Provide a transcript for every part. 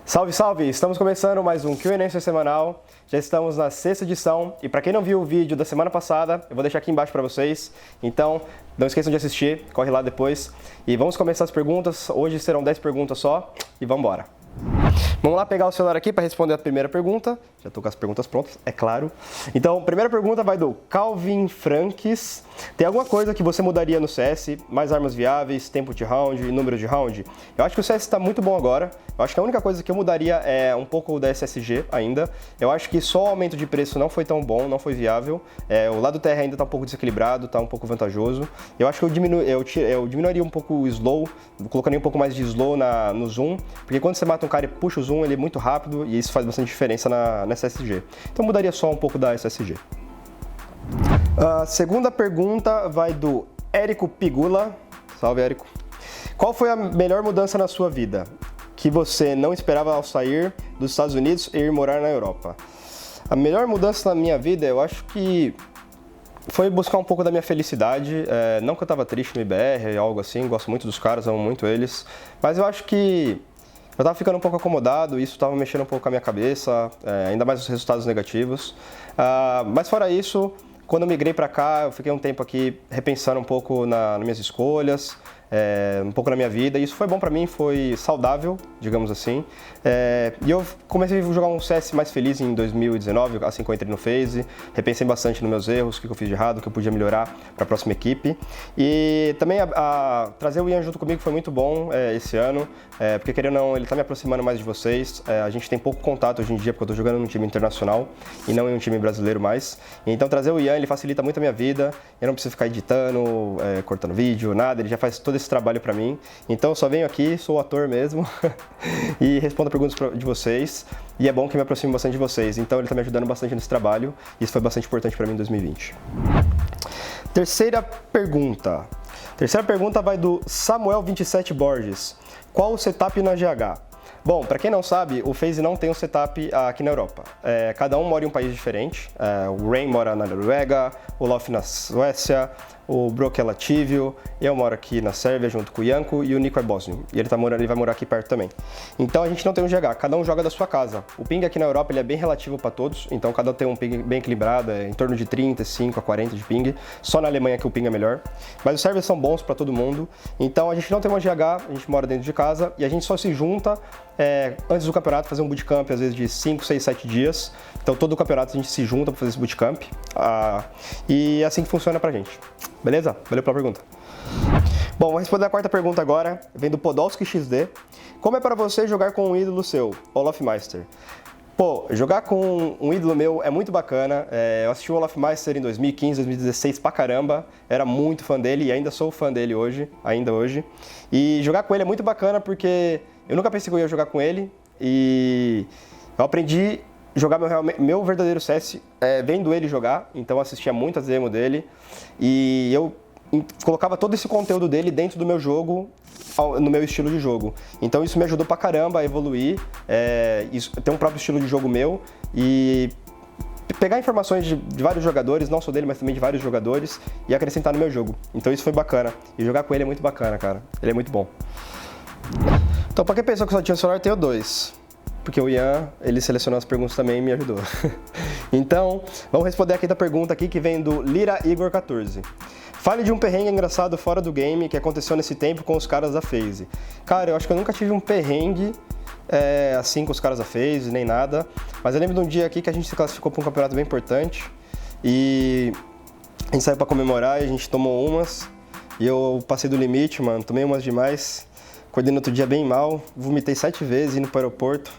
Salve, salve! Estamos começando mais um Q&A semanal. Já estamos na sexta edição e para quem não viu o vídeo da semana passada, eu vou deixar aqui embaixo para vocês. Então, não esqueçam de assistir, corre lá depois. E vamos começar as perguntas. Hoje serão 10 perguntas só e vamos embora. Vamos lá pegar o celular aqui para responder a primeira pergunta. Já estou com as perguntas prontas, é claro. Então, a primeira pergunta vai do Calvin Franques. Tem alguma coisa que você mudaria no CS? Mais armas viáveis, tempo de round, número de round? Eu acho que o CS está muito bom agora. Eu acho que a única coisa que eu mudaria é um pouco da SSG ainda. Eu acho que só o aumento de preço não foi tão bom, não foi viável. O lado terra ainda está um pouco desequilibrado, está um pouco vantajoso. Eu acho que eu diminuiria um pouco o slow, colocaria um pouco mais de slow no zoom, porque quando você mata um cara e puxa o zoom, ele é muito rápido e isso faz bastante diferença na SSG. Então mudaria só um pouco da SSG. A segunda pergunta vai do Érico Pigula. Salve, Érico. Qual foi a melhor mudança na sua vida que você não esperava ao sair dos Estados Unidos e ir morar na Europa? A melhor mudança na minha vida, eu acho que foi buscar um pouco da minha felicidade. Não que eu estava triste no IBR, algo assim, gosto muito dos caras, amo muito eles, mas eu acho que eu estava ficando um pouco acomodado, isso estava mexendo um pouco com a minha cabeça, ainda mais os resultados negativos. Mas fora isso, quando eu migrei para cá, eu fiquei um tempo aqui repensando um pouco nas minhas escolhas, um pouco na minha vida, e isso foi bom para mim, foi saudável, digamos assim. E eu comecei a jogar um CS mais feliz em 2019, assim que eu entrei no FaZe, repensei bastante nos meus erros, o que eu fiz de errado, o que eu podia melhorar para a próxima equipe. E também trazer o Ian junto comigo foi muito bom esse ano, porque querendo ou não, ele está me aproximando mais de vocês. A gente tem pouco contato hoje em dia, porque eu estou jogando num time internacional e não em um time brasileiro mais. Então trazer o Ian, ele facilita muito a minha vida, eu não preciso ficar editando, cortando vídeo, nada, ele já faz todo esse trabalho para mim. Então eu só venho aqui, sou o ator mesmo e respondo perguntas de vocês, e é bom que me aproxime bastante de vocês. Então ele está me ajudando bastante nesse trabalho e isso foi bastante importante para mim em 2020. Terceira pergunta vai do Samuel 27 Borges. Qual o setup na GH? Bom, para quem não sabe, o FaZe não tem um setup aqui na Europa. Cada um mora em um país diferente. O Rain mora na Noruega, o Lof na Suécia, o Brock é Latívio, eu moro aqui na Sérvia junto com o Janko e o Nico é bósnio. E ele vai morar aqui perto também. Então a gente não tem um GH, cada um joga da sua casa. O ping aqui na Europa ele é bem relativo para todos, então cada um tem um ping bem equilibrado, em torno de 35 a 40 de ping. Só na Alemanha que o ping é melhor. Mas os servers são bons para todo mundo. Então a gente não tem uma GH, a gente mora dentro de casa e a gente só se junta antes do campeonato, fazer um bootcamp às vezes de 5, 6, 7 dias. Então todo o campeonato a gente se junta para fazer esse bootcamp. E é assim que funciona pra gente. Beleza? Valeu pela pergunta. Bom, vou responder a quarta pergunta agora. Vem do Podolski XD. Como é para você jogar com um ídolo seu, Olofmeister? Pô, jogar com um ídolo meu é muito bacana. Eu assisti o Olofmeister em 2015, 2016 pra caramba. Era muito fã dele e ainda sou fã dele hoje, ainda hoje. E jogar com ele é muito bacana porque eu nunca pensei que eu ia jogar com ele. E eu aprendi a jogar meu verdadeiro CS vendo ele jogar. Então eu assistia muitas demos dele. E eu colocava todo esse conteúdo dele dentro do meu jogo, no meu estilo de jogo. Então isso me ajudou pra caramba a evoluir, ter um próprio estilo de jogo meu e pegar informações de vários jogadores, não só dele, mas também de vários jogadores, e acrescentar no meu jogo. Então isso foi bacana. E jogar com ele é muito bacana, cara. Ele é muito bom. Então, pra quem pensou que só tinha celular, eu tenho dois. Porque o Ian, ele selecionou as perguntas também e me ajudou. Então, vamos responder aqui da pergunta aqui que vem do Lira Igor 14. Fale de um perrengue engraçado fora do game que aconteceu nesse tempo com os caras da FaZe. Cara, eu acho que eu nunca tive um perrengue assim com os caras da FaZe, nem nada. Mas eu lembro de um dia aqui que a gente se classificou para um campeonato bem importante. E a gente saiu para comemorar e a gente tomou umas. E eu passei do limite, mano, tomei umas demais. Acordei no outro dia bem mal, vomitei 7 vezes indo para o aeroporto.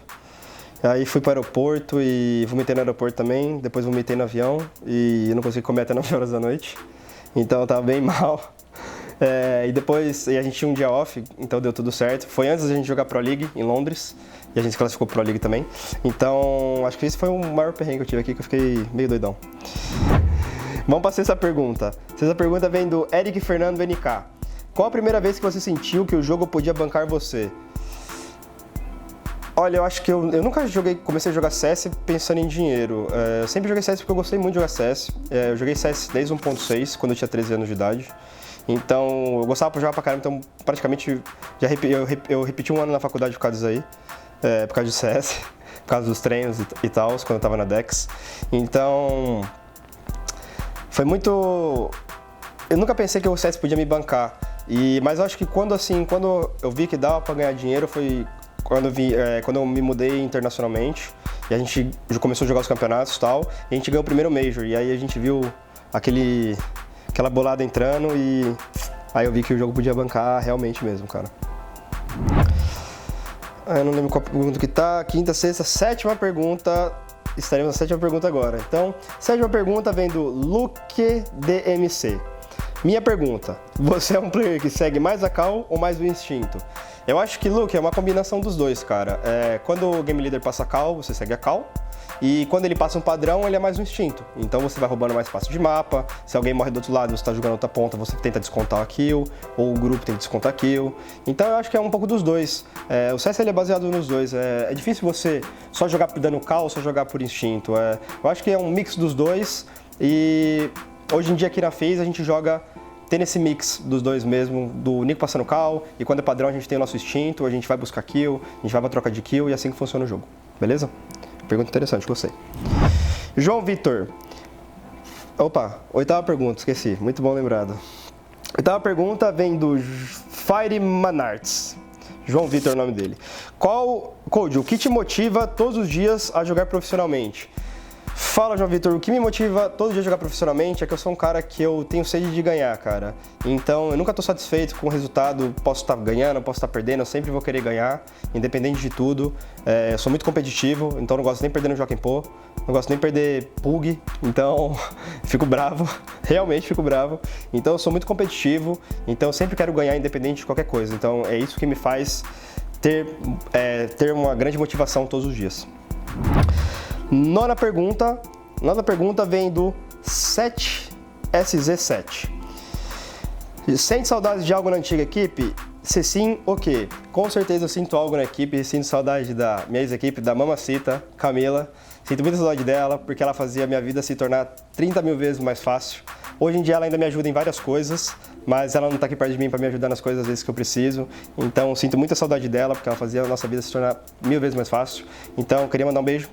Aí fui para o aeroporto e vomitei no aeroporto também, depois vomitei no avião e não consegui comer até 9 horas da noite. Então eu tava bem mal. E depois a gente tinha um dia off, então deu tudo certo. Foi antes da gente jogar Pro League em Londres e a gente se classificou Pro League também. Então acho que esse foi o maior perrengue que eu tive aqui, que eu fiquei meio doidão. Vamos para a sexta pergunta. A sexta pergunta vem do Eric Fernando NK. Qual a primeira vez que você sentiu que o jogo podia bancar você? Olha, eu acho que eu nunca comecei a jogar CS pensando em dinheiro. Eu sempre joguei CS porque eu gostei muito de jogar CS. Eu joguei CS desde 1.6, quando eu tinha 13 anos de idade. Então, eu gostava de jogar pra caramba, então praticamente eu repeti um ano na faculdade por causa disso aí. por causa de CS, por causa dos treinos e tal, quando eu tava na Dex. Então, foi muito... Eu nunca pensei que o CS podia me bancar, mas eu acho que quando eu vi que dava pra ganhar dinheiro foi quando eu me mudei internacionalmente e a gente começou a jogar os campeonatos e tal, e a gente ganhou o primeiro Major, e aí a gente viu aquela bolada entrando e aí eu vi que o jogo podia bancar realmente mesmo, cara. Eu não lembro qual pergunta que tá, quinta, sexta, sétima pergunta, estaremos na sétima pergunta agora. Então, sétima pergunta vem do Luke DMC. Minha pergunta, você é um player que segue mais a cal ou mais o instinto? Eu acho que, Luke, é uma combinação dos dois, cara. Quando o Game Leader passa a cal, você segue a cal. E quando ele passa um padrão, ele é mais um instinto. Então você vai roubando mais espaço de mapa. Se alguém morre do outro lado, você tá jogando outra ponta, você tenta descontar a kill. Ou o grupo tenta descontar a kill. Então eu acho que é um pouco dos dois. O CS ele é baseado nos dois. É difícil você só jogar por dano cal ou só jogar por instinto. Eu acho que é um mix dos dois. E hoje em dia aqui na FaZe a gente joga tendo esse mix dos dois mesmo, do Nico passando cal, e quando é padrão a gente tem o nosso instinto, a gente vai buscar kill, a gente vai pra troca de kill e é assim que funciona o jogo. Beleza? Pergunta interessante, gostei. João Vitor. Opa, oitava pergunta, esqueci. Muito bom lembrado. Oitava pergunta vem do Fire Manarts. João Vitor é o nome dele. Code, o que te motiva todos os dias a jogar profissionalmente? Fala, João Vitor, o que me motiva todo dia a jogar profissionalmente é que eu sou um cara que eu tenho sede de ganhar, cara. Então, eu nunca tô satisfeito com o resultado, posso estar ganhando, posso estar perdendo, eu sempre vou querer ganhar, independente de tudo. Eu sou muito competitivo, então não gosto nem de perder no Joaquim Pô, não gosto nem de perder Pug, então fico bravo, realmente fico bravo. Então, eu sou muito competitivo, então eu sempre quero ganhar independente de qualquer coisa. Então, é isso que me faz ter uma grande motivação todos os dias. Nona pergunta vem do 7SZ7. Sente saudades de algo na antiga equipe? Se sim, o quê? Com certeza eu sinto algo na equipe, sinto saudade da minha ex-equipe, da Mamacita, Camila. Sinto muita saudade dela, porque ela fazia a minha vida se tornar 30 mil vezes mais fácil. Hoje em dia ela ainda me ajuda em várias coisas, mas ela não tá aqui perto de mim para me ajudar nas coisas às vezes que eu preciso. Então sinto muita saudade dela, porque ela fazia a nossa vida se tornar 1000 vezes mais fácil. Então queria mandar um beijo.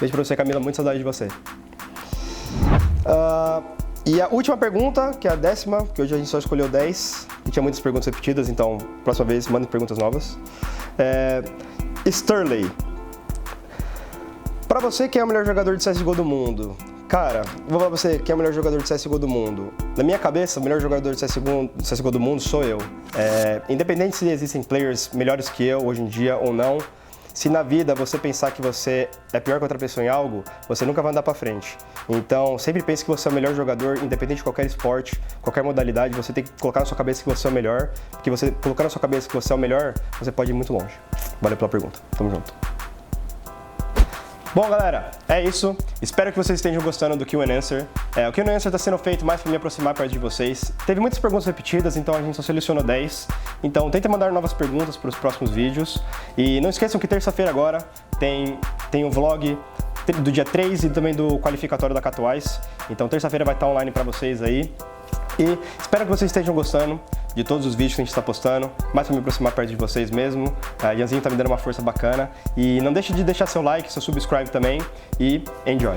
Beijo pra você, Camila, muito saudade de você. E a última pergunta, que é a 10ª, que hoje a gente só escolheu 10, e tinha muitas perguntas repetidas, então, próxima vez, mandem perguntas novas. Sterley. Pra você, quem é o melhor jogador de CSGO do mundo? Cara, vou falar pra você, quem é o melhor jogador de CSGO do mundo? Na minha cabeça, o melhor jogador de CSGO do mundo sou eu. Independente se existem players melhores que eu hoje em dia ou não, se na vida você pensar que você é pior que outra pessoa em algo, você nunca vai andar pra frente. Então, sempre pense que você é o melhor jogador, independente de qualquer esporte, qualquer modalidade, você tem que colocar na sua cabeça que você é o melhor, porque você colocar na sua cabeça que você é o melhor, você pode ir muito longe. Valeu pela pergunta. Tamo junto. Bom, galera, é isso. Espero que vocês estejam gostando do Q&A Answer. O Q&A Answer está sendo feito mais para me aproximar perto de vocês. Teve muitas perguntas repetidas, então a gente só selecionou 10. Então tentem mandar novas perguntas para os próximos vídeos. E não esqueçam que terça-feira agora tem um vlog do dia 3 e também do qualificatório da Catuais. Então terça-feira vai estar online para vocês aí. E espero que vocês estejam gostando de todos os vídeos que a gente está postando, mais para me aproximar perto de vocês mesmo. A Ianzinho tá me dando uma força bacana. E não deixe de deixar seu like, seu subscribe também e enjoy!